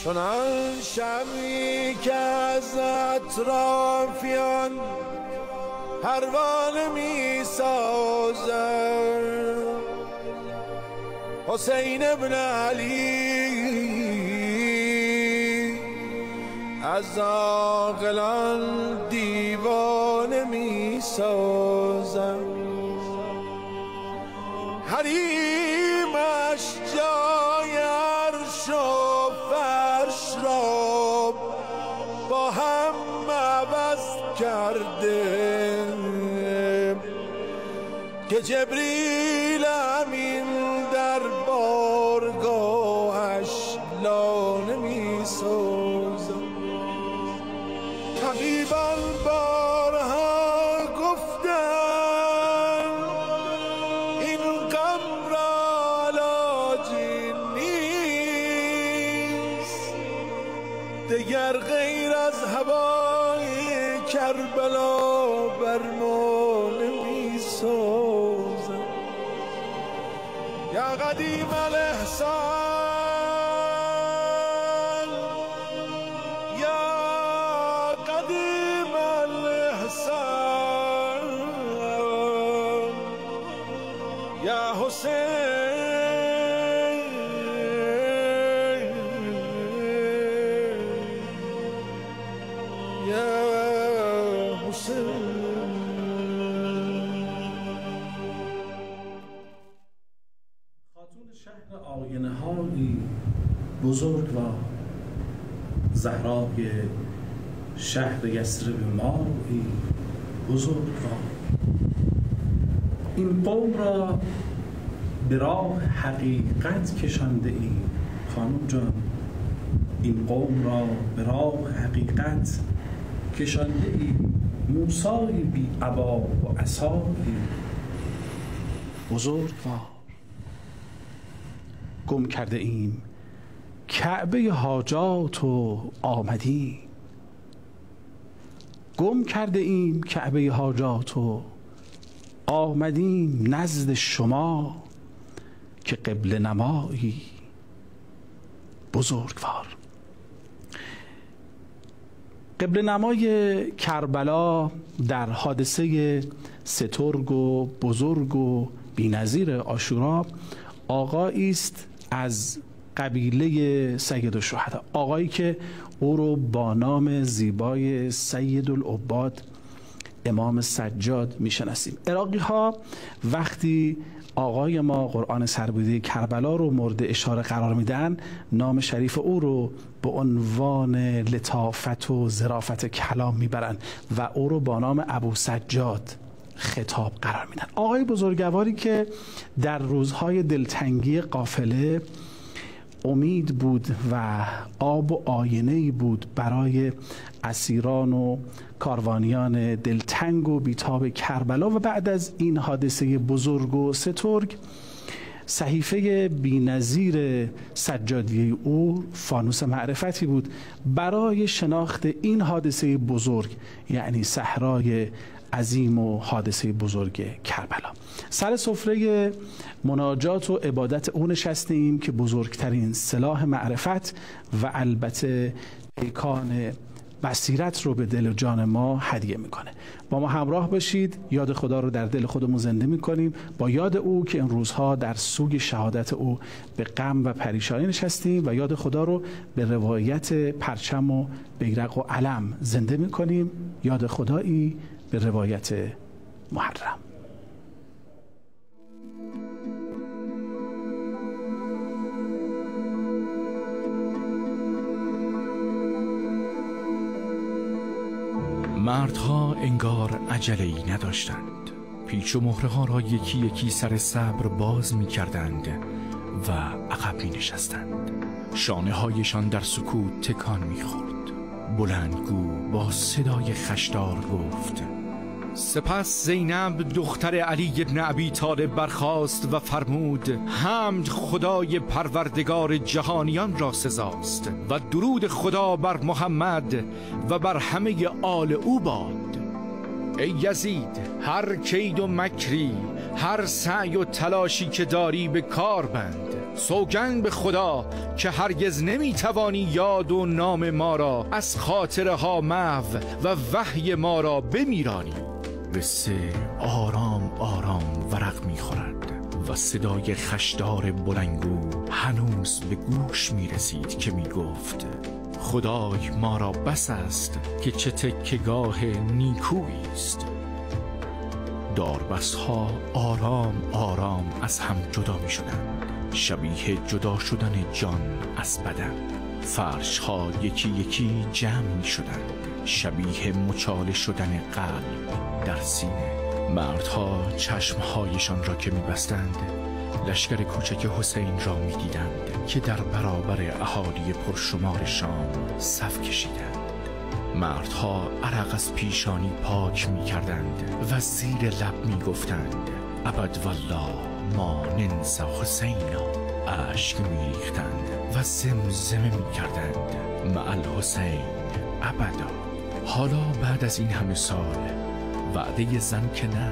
چنان شمعی که از اطرافیان پروانه می سازد. حسین ابن علی از عاقلان دیوانه می سازد. حریمش جای عرش و فرش را با هم عوض کرده که جبریل امین در بارگاهش لانه می سازد. طبیبان بارها گفتن این غم را علاجی نیست، دگر غیر از هوای کربلا برمان می سازد. یا قدیم الاحسان، یا قدیم الاحسان، یا حسین، یا حسین. خاتون شهر آینه هایی بزرگوار، زهرای شهر یثرب مایی بزرگوار، این قوم را به راه حقیقت کشانده ای. خانم جان، این قوم را به راه حقیقت کشانده ای. موسای بی ابا و عصایی بزرگوار. گم کرده ایم کعبه حاجات و آمدیم، گم کرده ایم کعبه حاجات و آمدیم نزد شما که قبله نمایی بزرگوار. قبله نمای کربلا در حادثه سترگ و بزرگ و بی‌نظیر عاشورا آقایی است از قبیله سید الشهدا، آقایی که او رو با نام زیبای سید العباد امام سجاد میشناسیم. عراقی ها وقتی آقای ما قرآن سربوده کربلا رو مورد اشاره قرار میدن، نام شریف او رو به عنوان لطافت و ظرافت کلام میبرن و او رو با نام ابو سجاد خطاب قرار میدن. آقای بزرگواری که در روزهای دلتنگی قافله امید بود و آب و آینه‌ای بود برای اسیران و کاروانیان دلتنگ و بیتاب کربلا. و بعد از این حادثه بزرگ و سترگ، صحیفه بی‌نظیر سجادیه او فانوس معرفتی بود برای شناخت این حادثه بزرگ، یعنی صحرای عظیم و حادثه بزرگ کربلا. سر سفره مناجات و عبادت او نشستیم که بزرگترین سلاح معرفت و البته پیکان بصیرت رو به دل و جان ما هدیه میکنه. با ما همراه باشید، یاد خدا رو در دل خودمون زنده میکنیم، با یاد او که این روزها در سوگ شهادت او به غم و پریشانی نشستیم و یاد خدا رو به روایت پرچم و بیرق و علم زنده میکنیم. یاد خدایی به روایت محرم. مردها انگار عجله‌ای نداشتند، پیچ و مهره ها را یکی یکی سر صبر باز می کردند و عقب می نشستند. شانه هایشان در سکوت تکان می خورد. بلندگو با صدای خشدار گفت: سپس زینب دختر علی بن ابی طالب برخاست و فرمود: حمد خدای پروردگار جهانیان را سزاست و درود خدا بر محمد و بر همه آل او باد. ای یزید، هر کید و مکری، هر سعی و تلاشی که داری به کار بند. سوگند به خدا که هرگز نمیتوانی یاد و نام ما را از خاطره ها محو و وحی ما را بمیرانی. قصه آرام آرام ورق میخورد و صدای خشدار بلنگو هنوز به گوش میرسید که میگفت خدای ما را بس است که چه تکه‌گاه نیکویی است. داربست‌ها آرام آرام از هم جدا می شدند، شبیه جدا شدن جان از بدن. فرش‌ها یکی یکی جمع می شدند، شبیه مچاله شدن قلب در سینه. مردها چشمهایشان را که می بستند لشکر کوچک حسین را می دیدند که در برابر اهالی پرشمار شام صف کشیدند. مردها عرق از پیشانی پاک می کردند و زیر لب می گفتند ابد والله ما ننسى حسینا. اشک می ریختند و زمزمه می کردند مع الحسین ابدا. حالا بعد از این همه سال وعده زن که نه،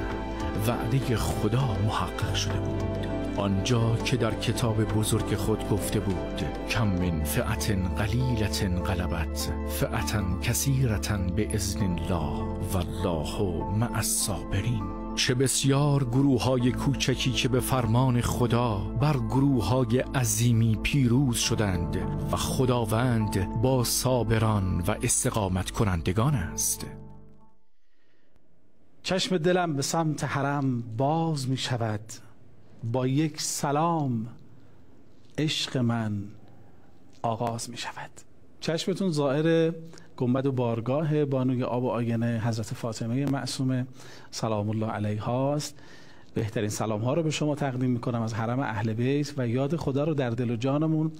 وعده خدا محقق شده بود. آنجا که در کتاب بزرگ خود گفته بود کم من فئة قلیلة غلبت فئة کثیرة باذن الله والله مع الصابرین. چه بسیار گروه‌های کوچکی که به فرمان خدا بر گروه‌های عظیمی پیروز شدند و خداوند با صابران و استقامت کنندگان است. چشم دلم به سمت حرم باز می شود، با یک سلام عشق من آغاز می شود. چشمتون زائر گنبد و بارگاه بانوی آب و آینه حضرت فاطمه معصومه سلام الله علیها است. بهترین سلام ها رو به شما تقدیم می کنم از حرم اهل بیت و یاد خدا رو در دل و جانمون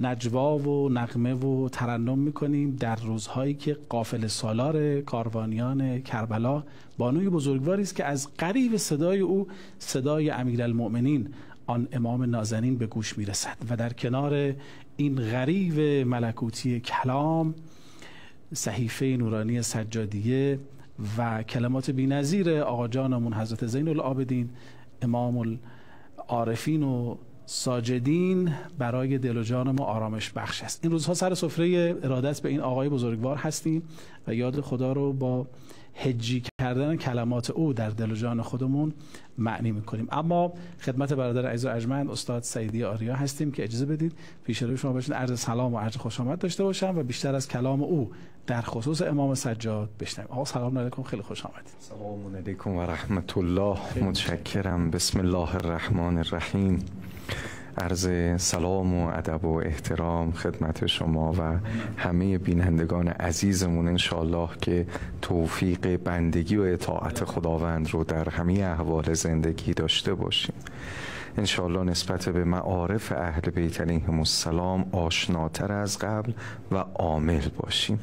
نجوا و نغمه و ترنم میکنیم در روزهایی که قافله سالار کاروانیان کربلا بانوی بزرگواری است که از قریب صدای او صدای امیرالمؤمنین آن امام نازنین به گوش میرسد و در کنار این غریو ملکوتی کلام صحیفه نورانی سجادیه و کلمات بی‌نظیر آقا جانمون حضرت زین العابدین امام العارفین و ساجدین برای دل و جان ما آرامش بخش است. این روزها سر سفره ارادت به این آقای بزرگوار هستیم و یاد خدا رو با هجی کردن کلمات او در دل و جان خودمون معنی میکنیم. اما خدمت برادر عزیز و ارجمند استاد سعیدی آریا هستیم که اجازه بدید پیش روی شما باشید عرض سلام و عرض خوش آمد داشته باشم و بیشتر از کلام او در خصوص امام سجاد بشنویم. آقا سلام علیکم، خیلی خوش آمدید. سلام علیکم و رحمت الله. متشکرم. بسم الله الرحمن الرحیم. عرض سلام و ادب و احترام خدمت شما و همه بینندگان عزیزمون، انشاءالله که توفیق بندگی و اطاعت خداوند رو در همه احوال زندگی داشته باشیم. انشاءالله نسبت به معارف اهل بیت علیهم السلام آشناتر از قبل و عامل باشیم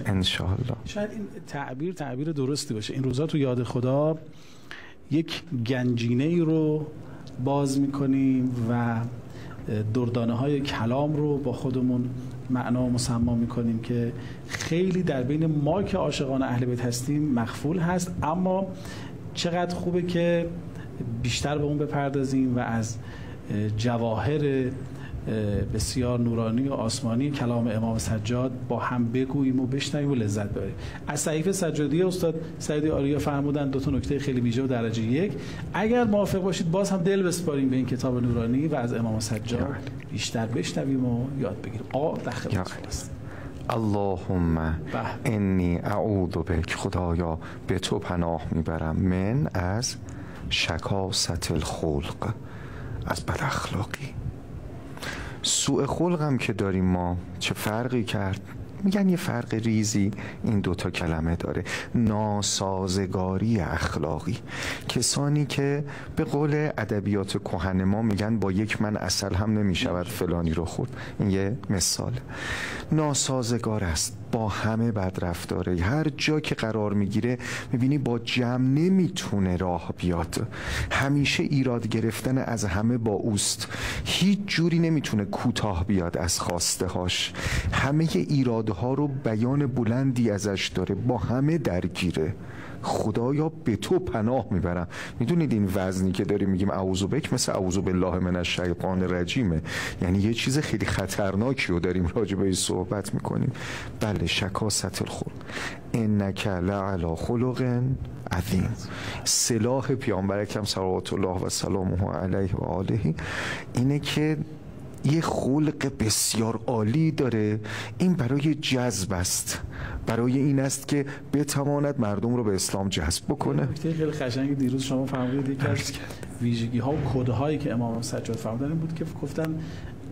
انشاءالله. شاید این تعبیر درستی باشه. این روزا تو یاد خدا یک گنجینه ای رو باز میکنیم و دردانه های کلام رو با خودمون معنا و مسما میکنیم که خیلی در بین ما که عاشقان اهل بیت هستیم مخفول هست، اما چقدر خوبه که بیشتر به اون بپردازیم و از جواهر بسیار نورانی و آسمانی کلام امام سجاد با هم بگوییم و بشنویم و لذت ببریم. از صحیفه سجادیه استاد سعیدی آریا فرمودن دو تا نکته خیلی ویژه و درجه یک. اگر موافق باشید باز هم دل بسپاریم به این کتاب نورانی و از امام سجاد بیشتر بشنویم و یاد بگیریم. آقا در خدمتتون هستم. اللهم انی اعوذ بک، خدایا به تو پناه میبرم، من از شکاست الخلق، از بد اخلاقی. سوء خلقم که داریم ما چه فرقی کرد؟ میگن یه فرق ریزی این دوتا کلمه داره. ناسازگاری اخلاقی، کسانی که به قول ادبیات کهن ما میگن با یک من عسل هم نمیشود فلانی رو خورد. این یه مثال. ناسازگار است، با همه بدرفتاره، هر جا که قرار میگیره میبینی با جمع نمیتونه راه بیاد، همیشه ایراد گرفتن از همه با اوست، هیچ جوری نمیتونه کوتاه بیاد از خواسته هاش، همه ایرادها رو بیان بلندی ازش داره، با همه درگیره. خدایا به تو پناه میبرم. میدونید این وزنی که داریم میگیم اعوذ بک مثل اعوذ بالله من الشیطان الرجیمه، یعنی یه چیز خیلی خطرناکی رو داریم راجع بهش صحبت میکنیم. بله، شکاست الخلق، انک لعلی خلق عظیم. سلاح پیامبر اکرم صلوات الله و سلامه علیه و آله اینه که یه خلق بسیار عالی داره. این برای جذب است، برای این است که بتواند مردم رو به اسلام جذب بکنه. نکته خیلی قشنگی دیروز شما فرمودید یکی از ویژگی ها و کدهایی که امام سجاد فرمودن بود که گفتن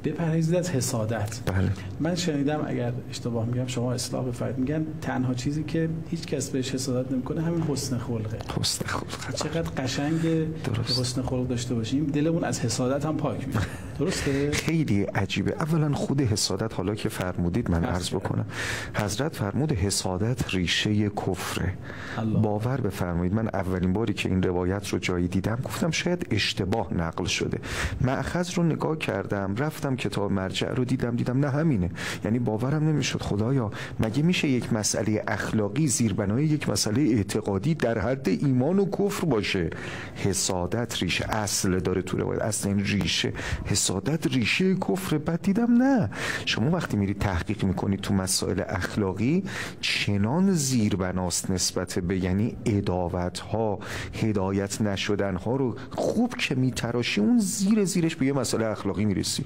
بپرهیزید از حسادت. بله. من شنیدم، اگر اشتباه میگم شما اصلاح بفرمایید، میگن تنها چیزی که هیچ کس بهش حسادت نمیکنه همین حسن خلقه. حسن خلق چقدر قشنگه که حسن خلق داشته باشیم، دلمون از حسادت هم پاک میشه. درسته؟ خیلی عجیبه. اولا خود حسادت، حالا که فرمودید من عرض بکنم، حضرت فرمود حسادت ریشه کفره. باور بفرمایید من اولین باری که این روایت رو جایی دیدم گفتم شاید اشتباه نقل شده. مأخذ رو نگاه کردم، رفتم کتاب مرجع رو دیدم نه همینه. یعنی باورم نمیشد. خدایا مگه میشه یک مسئله اخلاقی زیربنای یک مسئله اعتقادی در حد ایمان و کفر باشه؟ حسادت ریشه اصل داره تو روایت، اصل این ریشه حسادت ریشه کفر. بعد دیدم نه، شما وقتی میری تحقیق میکنید تو مسائل اخلاقی چنان زیربناست نسبت به یعنی عداوت ها، هدایت نشدن ها رو خوب که میتراشی اون زیرش به یه مسئله اخلاقی میرسی.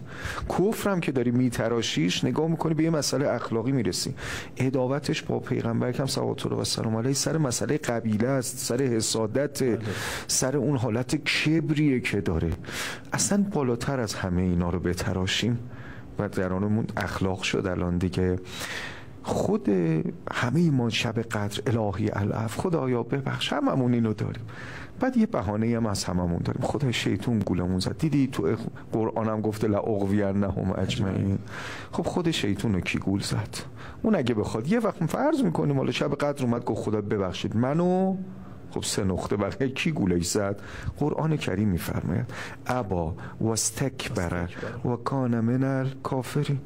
کفرم که داری میتراشیش نگاه میکنی به یه مسئله اخلاقی میرسی. عداوتش با پیغمبر اکرم صلوات الله و سلام علیه سر مسئله قبیله است، سر حسادت، سر اون حالت کبریه که داره. اصلا بالاتر از همه اینا رو بتراشیم و درانمون اخلاق شد الان دیگه. خود همه ما شب قدر الهی العفو، خدایا ببخش، هممون اینو داریم. بعد یه بهانه هم از هممون داریم، خدای شیطون گولمون زد. دیدی تو قرآن هم گفته لأغوینهم اجمعین. خب خود شیطون رو کی گول زد؟ اون اگه بخواد یه وقت فرض میکنیم حالا شب قدر اومد گفت خدا ببخشید منو، خب 3 نقطه بقیه کی گولش زد؟ قرآن کریم میفرماید ابا واستکبر و کان من الکافرین.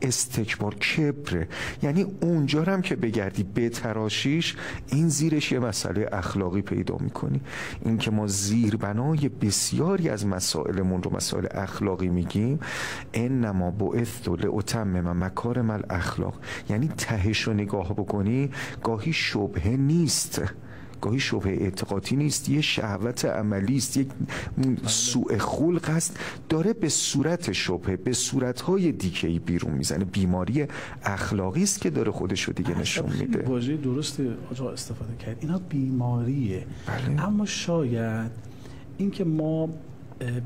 استکبار، کبره، یعنی اونجا هم که بگردی بتراشیش این زیرش یه مسئله اخلاقی پیدا میکنی. این که ما زیربنای بسیاری از مسائلمون رو مسائل اخلاقی میگیم. انما بعثت لاتمم مکارم الاخلاق، یعنی تهش رو نگاه بکنی گاهی شبهه نیست، گاهی شبه اعتقادی نیست، یه شهوت عملی است، یک سوء خلق است، داره به صورت شبهه به صورتهای دیگه‌ای بیرون میزنه. بیماری اخلاقی است که داره خودشو دیگه نشون میده. واژه درست آقا استفاده کرد، اینا بیماریه. بله. اما شاید این که ما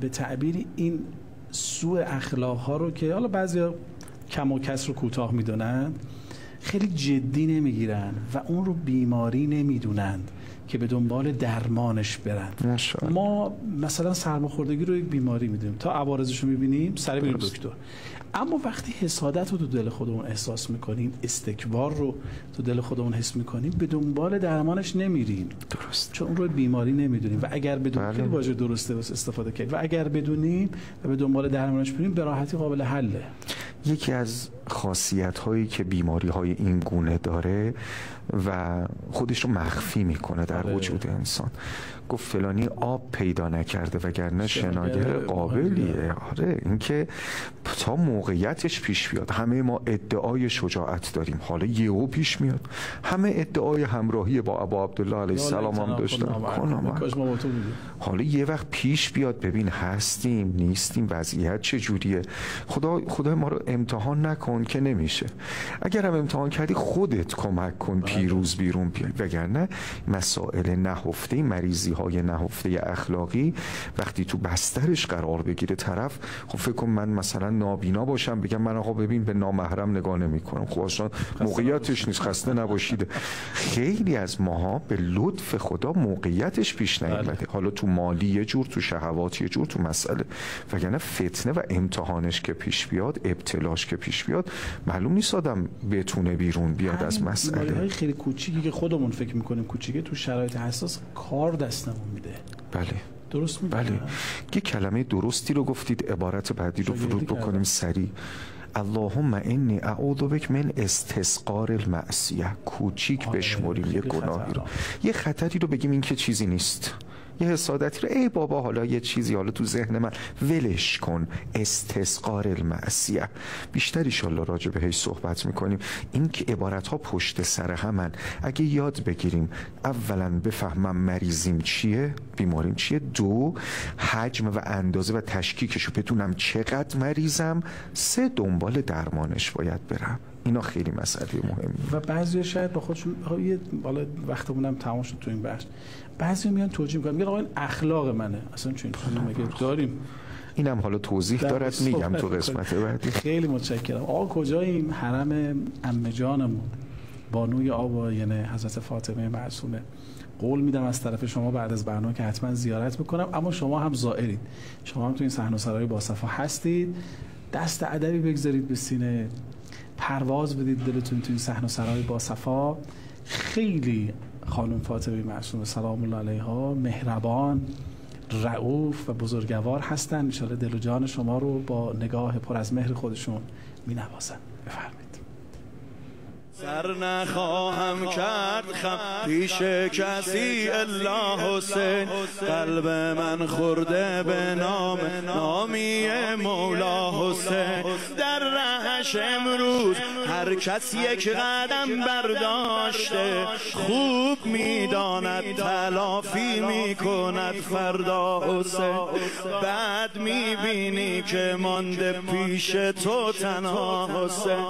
به تعبیری این سوء اخلاق ها رو که حالا بعضیا کم و کس رو کوتاه میدونن، خیلی جدی نمیگیرن و اون رو بیماری نمیدونن که به دنبال درمانش برن. ما مثلا سرماخوردگی رو یک بیماری میدونیم، تا عوارضش رو میبینیم سر بریم دکتر. اما وقتی حسادت رو تو دل خودمون احساس میکنیم، استکبار رو تو دل خودمون حس میکنیم، به دنبال درمانش نمیریم. درست. چون اون رو بیماری نمیدونیم و اگر بدونیم، خیلی واژه درسته استفاده کرد، و اگر بدونیم و به دنبال درمانش بریم به راحتی قابل حله. یکی از خاصیت هایی که بیماری های این گونه داره و خودش رو مخفی میکنه در وجود انسان، گفت فلانی آب پیدا نکرده وگرنه شناگر قابلیه. آره، اینکه تا موقعیتش پیش بیاد. همه ما ادعای شجاعت داریم، حالا یهو پیش میاد. همه ادعای همراهی با ابا عبدالله علیه السلام هم داشتن، حالا یه وقت پیش بیاد ببین هستیم نیستیم، وضعیت چجوریه. خدا ما رو امتحان نکن که نمیشه. اگر هم امتحان کردی خودت کمک کن پیروز بیرون بیای، وگرنه مسائل نهفته، مریضی های نهفته اخلاقی وقتی تو بسترش قرار بگیره طرف، خب فکر کن من مثلا نابینا باشم بگم من آقا ببین به نامحرم نگاه نمی کنم، خب اصلا موقعیتش نیست، خسته نباشید. خیلی از ماها به لطف خدا موقعیتش پیش نیامده، حالا تو مالی یه جور، تو شهوات یه جور، تو مسئله، وگرنه فتنه و امتحانش که پیش بیاد، ابتلاش که پیش بیاد، معلوم نیست آدم بتونه بیرون بیاد از مسئله. بیماری‌های خیلی کوچیکی که خودمون فکر می‌کنیم کوچیکه، تو شرایط حساس کار دستمون میده. بله. درست میگم. بله. یه کلمه درستی رو گفتید، عبارت بعدی رو ورود بکنیم سریع. اللهم انی اعوذ بک من استسقار المعصیه. کوچیک بشمریم یه گناهی رو، یه خطری رو بگیم این که چیزی نیست، یه حسادتی رو ای بابا حالا یه چیزی حالا تو ذهن من ولش کن. استسقار المعصیه بیشتر ایشالله راجع بهش صحبت میکنیم. این که عبارت ها پشت سر همن، اگه یاد بگیریم اولا بفهمم مریضیم چیه، بیماریم چیه، دو حجم و اندازه و تشکیکشو بدونم چقدر مریضم، سه دنبال درمانش باید برم. اینا خیلی مسئله مهمی و بعضی شاید با خودشون یه بالا وقتمونم تمام شد تو این بحث، بعضی میان توجیه میکنن میگن آقا این اخلاق منه، اصلا چون مگه داریم؟ اینم حالا توضیح دارد میگم تو قسمت بعدی. خیلی متشکرم. آقا کجاییم؟ حرم عمه جانمون بانوی آقایان حضرت فاطمه معصومه. قول میدم از طرف شما بعد از برنامه که حتما زیارت میکنم، اما شما هم زائرید، شما هم تو این صحن و سرای باصفا هستید، دست ادبی بگذارید به سینه، پرواز بدید دلتون تو این صحن و سرای باصفا. خیلی خانم فاطمه معصومه سلام الله علیها مهربان، رؤوف و بزرگوار هستن. ان شاءالله دل و جان شما رو با نگاه پر از مهر خودشون مینوازن. بفرمایید. سر نخواهم کرد خم پیش کسی الا حسین، قلب من خورده به نامی مولا حسین. در رهش امروز هر کس یک قدم برداشته، خوب میداند تلافی میکند فردا حسین. بعد میبینی که مانده پیش تو تنها حسین.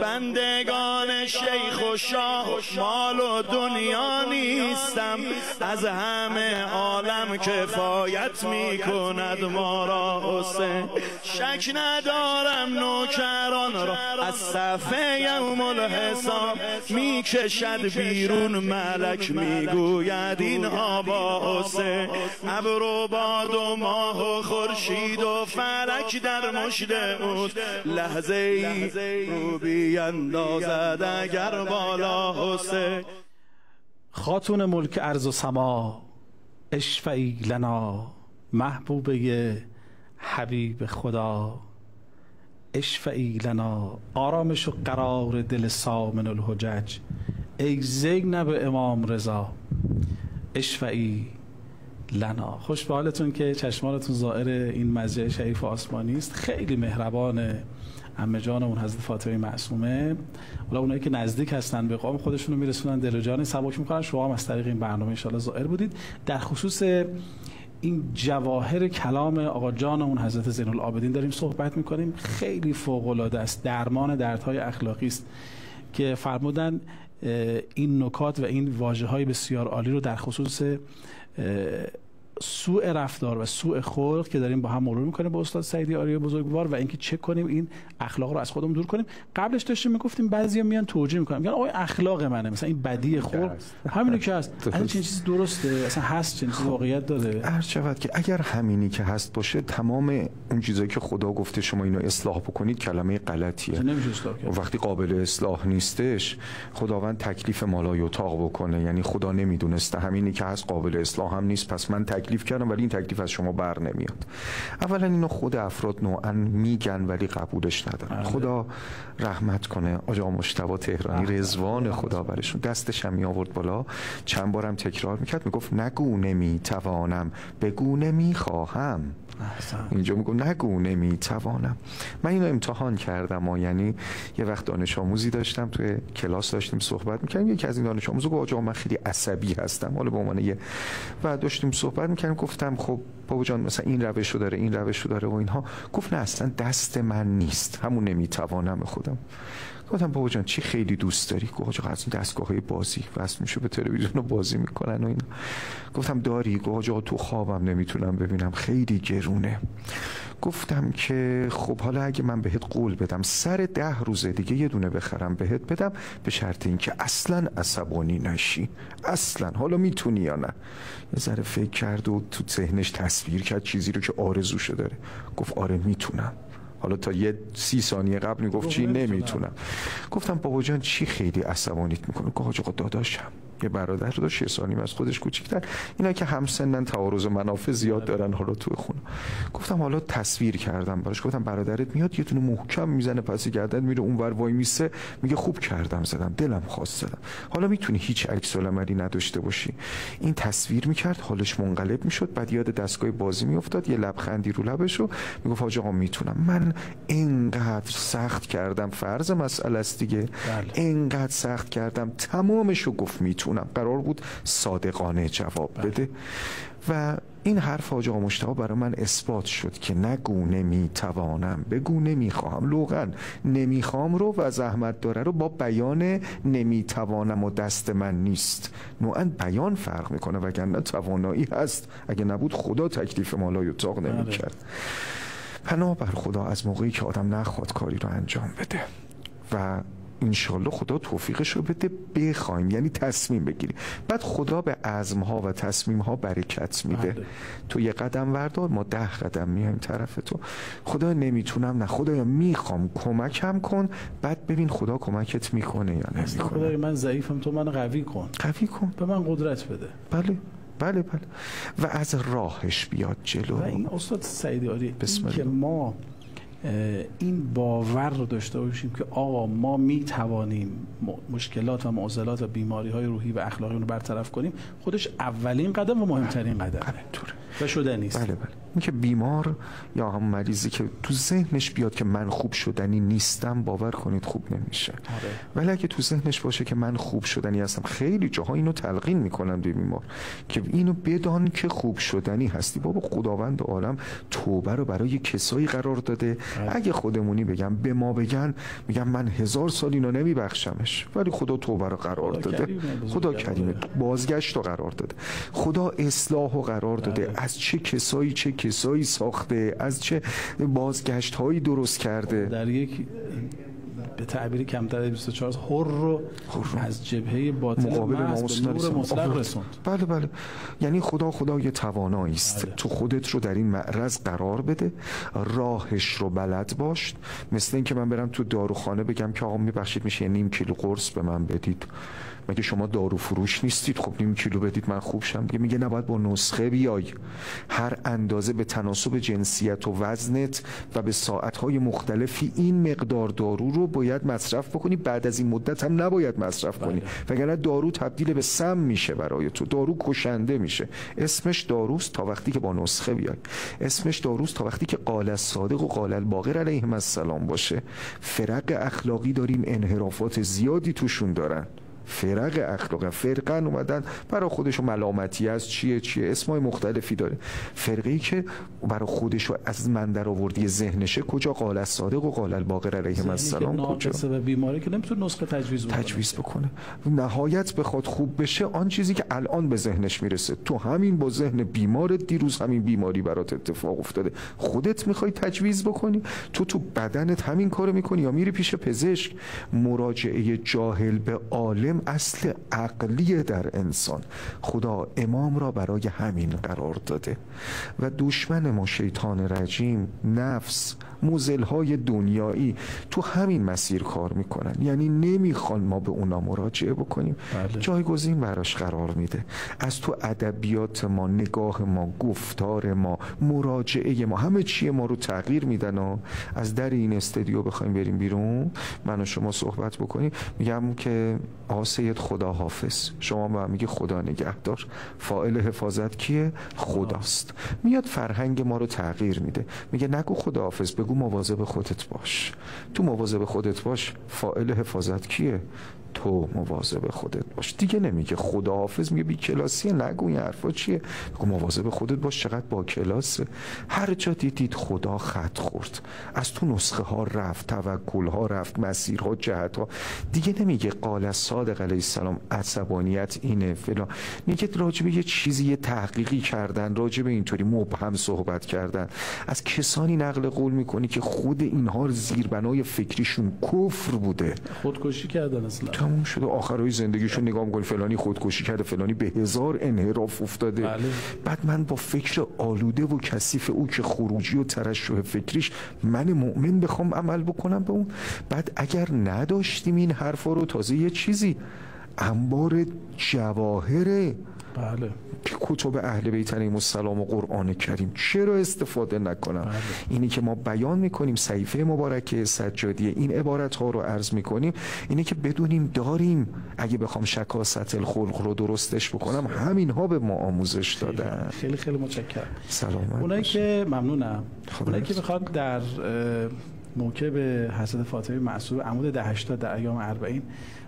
بندگان شیخ و شاه مال و دنیا نیستم، از همه عالم کفایت می کند ما را حسین. شک ندارم نوکران را از صفحه یوم الحساب می کشد بیرون ملک می گوید اینها با حسین. ابر و باد و ماه و خورشید و فلک در مشت اوست، لحظه ای رو بیندازد اگر بالا حسین. خاتون ملک ارض و سما اشفعی لنا، محبوبه حبیب خدا اشفعی لنا، آرامش و قرار دل سامن الحجج ای زینب امام رضا اشفعی لنا. خوش به حالتون که چشمانتون زائر این مسجد شریف آسمانی است. خیلی مهربانه عمه جانمون حضرت فاطمه معصومه. حالا اونایی که نزدیک هستن به قام خودشون رو میرسونن، دل و جان سبک میکنن. شما هم از طریق این برنامه ان شاءالله زائر بودید. در خصوص این جواهر کلام آقا جانمون حضرت زین العابدین داریم صحبت میکنیم. خیلی فوق العاده است، درمان دردهای اخلاقی است که فرمودن این نکات و این واژه‌های بسیار عالی رو در خصوص سوء رفتار و سوء خلق که داریم با هم مرور میکنیم با استاد سعیدی آریا بزرگوار و اینکه چه کنیم این اخلاق رو از خودمون دور کنیم. قبلش داشتیم میگفتیم بعضیا میان توجیه میکنن، میگن آقا اخلاق منه، مثلا این بدی خلق همینی که هست. اصلا چنین چیزی درسته؟ اصلا هست؟ چنین چیزی واقعیت داره؟ عرض شود که اگر همینی که هست باشه، تمام اون چیزایی که خدا گفته شما اینو اصلاح بکنید کلمه غلطیه. نمیشه اصلاح کرد. وقتی قابل اصلاح نیستش خداوند تکلیف مالای اتاق بکنه، یعنی خدا نمیدونسته همینی که هست قابل اصلاح هم نیست، پس من تکلیف کردم ولی این تکلیف از شما بر نمیاد. اولا اینو خود افراد نوعا میگن ولی قبولش ندارن. خدا رحمت کنه آقا مجتبی تهرانی رضوان خدا برشون، دستش هم می آورد بالا، چند بارم تکرار میکرد، میگفت نگو نمیتوانم بگو نمیخواهم. اینجا میگم نگو نمیتوانم. من اینو امتحان کردم یعنی یه وقت دانش آموزی داشتم توی کلاس داشتیم صحبت میکردیم، یکی از این دانش آموزا گفت آقا من خیلی عصبی هستم، حالا به عنوان یه و داشتیم صحبت میکردیم، گفتم خب بابا جان مثلا این روشو داره این روشو داره و اینها. گفت نه اصلا دست من نیست، همون نمیتوانم خودم. گفتم بابا جان چی خیلی دوست داری؟ گفت آقا از این دستگاه‌های بازی واسه میشه به تلویزیون بازی میکنن و اینا. گفتم داری؟ گفت آقا تو خوابم نمیتونم ببینم، خیلی گرونه. گفتم که خب حالا اگه من بهت قول بدم سر 10 روز دیگه یه دونه بخرم بهت بدم، به شرط اینکه اصلا عصبانی نشی، اصلا حالا میتونی یا نه؟ یه ذره فکر کرد و تو ذهنش تصویر کرد چیزی رو که آرزوشو داره. گفت آره میتونم. حالا تا یه 30 ثانیه قبل میگفت چی نمیتونم. گفتم بابا جان چی خیلی عصبانیت میکنه؟ گفت آقا داداشم یه برادر داشت 6 سال از خودش کوچیک‌تر، اینا که همسنن تعارض منافع زیاد دارن حالا تو خونه. گفتم حالا تصویر کردم براش، گفتم برادرت میاد یه دونه محکم میزنه پس گردن میره اونور وای میسه میگه خوب کردم زدم، دلم خواست زدم. حالا میتونی هیچ عکس العملی نداشته باشی. این تصویر میکرد، حالش منقلب میشد، بعد یاد دستگاه بازی میافتاد، یه لبخندی رو لبشو میگفت حاج آقا میتونم. من اینقدر سخت کردم، فرض مسئله است دیگه، اینقدر سخت کردم تمامشو گفت میتونم. قرار بود صادقانه جواب بده و این حرف حاج آقا مشتاق برای من اثبات شد که نگو نمیتوانم بگو نمیخواهم. لغن نمیخوام رو و زحمت داره رو با بیان نمیتوانم و دست من نیست نوعا بیان فرق میکنه، وگرنه توانایی هست، اگه نبود خدا تکلیف ما لا یطاق نمیکرد. پناه بر خدا از موقعی که آدم نخواد کاری رو انجام بده و انشالله خدا توفیقش رو بده بخوایم، یعنی تصمیم بگیریم، بعد خدا به عزمها و تصمیمها برکت میده. تو یه قدم وردار، ما 10 قدم میایم طرف تو. خدا نمیتونم، نه خدایا میخوام کمکم کن، بعد ببین خدا کمکت میکنه یا نمیکنه. خدای من ضعیفم، تو منو قوی کن، قوی کن، به من قدرت بده. بله بله بله، و از راهش بیاد جلو. و این استاد سعیدی آری که ما این باور رو داشته باشیم که آقا ما می توانیم مشکلات و معضلات و بیماری های روحی و اخلاقی رو برطرف کنیم، خودش اولین قدم و مهمترین قدمه و شدنی است. بله بله، این که بیمار یا هم مریضی که تو ذهنش بیاد که من خوب شدنی نیستم، باور کنید خوب نمیشه. ولی اگه تو ذهنش باشه که من خوب شدنی هستم، خیلی جاها اینو تلقین میکنن به بیمار که اینو بدان که خوب شدنی هستی. بابا خداوند عالم توبه رو برای کسایی قرار داده، اگه خودمونی بگم به ما بگن میگم من 1000 سال اینو نمیبخشمش، ولی خدا توبه رو قرار داده، خدا کریمه، بازگشت رو قرار داده، خدا اصلاح رو قرار داده. از چه کسایی ساخته، از چه بازگشت هایی درست کرده. در یک به تعبیر کمتر از 24 حر رو از جبهه باطل محض به نور مطلق رسوند. بله بله، یعنی خدای توانایی است. تو خودت رو در این معرض قرار بده، راهش رو بلد باش. مثل این که من برم تو داروخانه بگم که آقا میبخشید میشه 1/2 کیلو قرص به من بدید، مگه شما دارو فروش نیستید؟ خب 1/2 کیلو بدید من خوب شم دیگه. میگه نباید با نسخه بیای، هر اندازه به تناسب جنسیت و وزنت و به ساعتهای مختلفی این مقدار دارو رو باید مصرف بکنی، بعد از این مدت هم نباید مصرف کنی، وگرنه دارو تبدیل به سم میشه برای تو، دارو کشنده میشه. اسمش داروست تا وقتی که با نسخه بیای، اسمش داروست تا وقتی که قال الصادق و قال الباقر علیهم السلام باشه. فرق اخلاقی داریم، انحرافات زیادی توشون دارن. فرق اخلاق، فرقن اومدن برای خودشو ملامتی از چیه اسمای مختلفی داره. فرقی که برای خودشو از من در آوردی ذهنشه کجا؟ قال الصادق و قال الباقر علیهم السلام کجا؟ و بیماری که نمیتونه نسخه تجویز بکنه. نهایت بخواد خوب بشه آن چیزی که الان به ذهنش میرسه. تو همین با ذهن بیمارت دیروز همین بیماری برات اتفاق افتاده، خودت میخوای تجویز بکنی؟ تو بدنت همین کارو میکنی یا میری پیش پزشک؟ مراجعه جاهل به عالم اصل عقلی در انسان. خدا امام را برای همین قرار داده و دشمن ما شیطان رجیم، نفس، موزلهای دنیایی تو همین مسیر کار میکنن، یعنی نمیخوان ما به اونا مراجعه بکنیم. جایگزین براش قرار میده. از تو ادبیات ما، نگاه ما، گفتار ما، مراجعه ما، همه چیه ما رو تغییر میدن. و از در این استودیو بخوایم بریم بیرون من و شما صحبت بکنیم، میگم که سید خدا حافظ، شما به من میگه خدا نگهدار. فاعل حفاظت کیه؟ خداست. میاد فرهنگ ما رو تغییر میده، میگه نگو خدا حافظ، بگو مواظب خودت باش. تو مواظب خودت باش، فاعل حفاظت کیه؟ تو مواظب خودت باش. دیگه نمیگه خدا حافظ، میگه بی کلاسیه، نگو این حرفا چیه، بگو مواظب خودت باش. چقدر با کلاسه. هر جا دیدید خدا خط خورد، از تو نسخه ها رفت، توکل ها رفت، مسیرها، جهت ها. دیگه نمیگه قال الصادق علیه السلام عصبانیت اینه فلان، میگه راجب یه چیزی یه تحقیقی کردن، راجب اینطوری مبهم صحبت کردن. از کسانی نقل قول میکنی که خود اینها زیربنای فکریشون کفر بوده، خودکشی کردن، اصلا تموم شده. آخرای زندگیشون نگاه میکنی فلانی خودکشی کرده، فلانی به 1000 انحراف افتاده. بله. بعد من با فکر آلوده و کثیف او که خروجی و ترشح فکریش، من مؤمن بخوام عمل بکنم به اون؟ بعد اگر نداشتیم این حرفا رو، تازه یه چیزی انبار جواهره. بله. که کتب اهل بیت علیهم السلام و قرآن کریم چرا استفاده نکنم؟ بله. اینی که ما بیان میکنیم صحیفه مبارکه سجادیه، این عبارت ها رو عرض میکنیم، اینی که بدونیم داریم. اگه بخوام شکاست الخلق رو درستش بکنم همین ها به ما آموزش دادن. خیلی خیلی متشکرم. سلامت. اونایی که ممنونم. اونایی که میخواد در موکب حضرت فاطمه معصومه عمود 1080 در ایام 40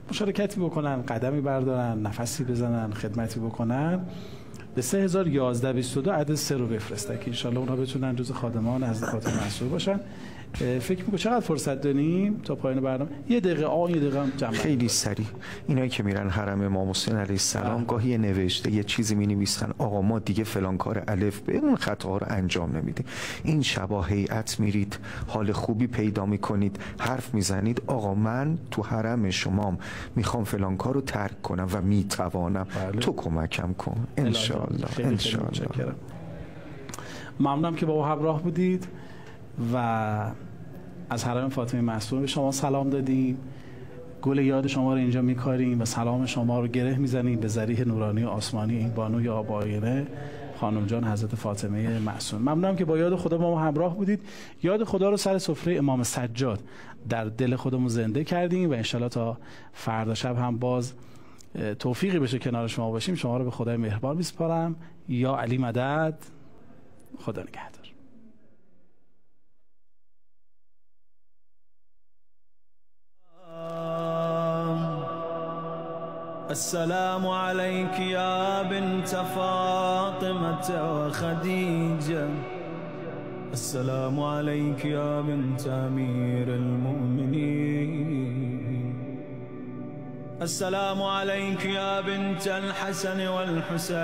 مشارکتی بکنن، قدمی بردارن، نفسی بزنن، خدمتی بکنن، به 3011-22 عدد 3 رو بفرسته که انشالله اونها بتونن جز خادمان حضرت فاطمه معصومه باشن. فکر می‌کنم چقدر فرصت داریم تا پایان برنامه؟ یه دقیقه یه دقیقه جمع. خیلی سریع. اینایی که میرن حرم امام حسین علیه السلام گاهی یه نوشته یه چیزی می‌نویسن آقا ما دیگه فلان کار الف به اون خطاها رو انجام نمیدیم. این شبا هیئت میرید، حال خوبی پیدا میکنید، حرف میزنید آقا من تو حرم شمام میخوام فلان کار رو ترک کنم و میتوانم. بله. تو کمکم کن ان شاء الله. ان شاء الله. ممنونم که با ما همراه بودید و از حرم فاطمه معصومه به شما سلام دادیم. گل یاد شما رو اینجا میکاریم و سلام شما رو گره میزنیم به ذریح نورانی و آسمانی این بانوی آباینه خانم جان حضرت فاطمه معصومه. ممنونم که با یاد خدا با ما همراه بودید. یاد خدا رو سر سفره امام سجاد در دل خودمون زنده کردیم و انشالله تا فردا شب هم باز توفیقی بشه کنار شما باشیم. شما رو به خدای مهربان میسپارم. یا علی مدد. خدا نگهدار. السلام عليك يا بنت فاطمة وخديجة. السلام عليك يا بنت أمير المؤمنين. السلام عليك يا بنت الحسن والحسين.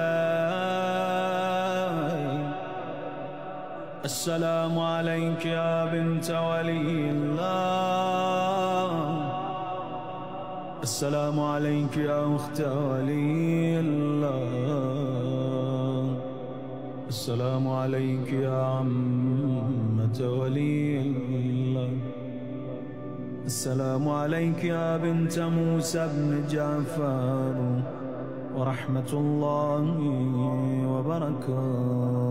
السلام عليك يا بنت ولي الله. السلام عليك يا أخت ولي الله. السلام عليك يا عمة ولي الله. السلام عليك يا بنت موسى بن جعفر ورحمة الله وبركاته.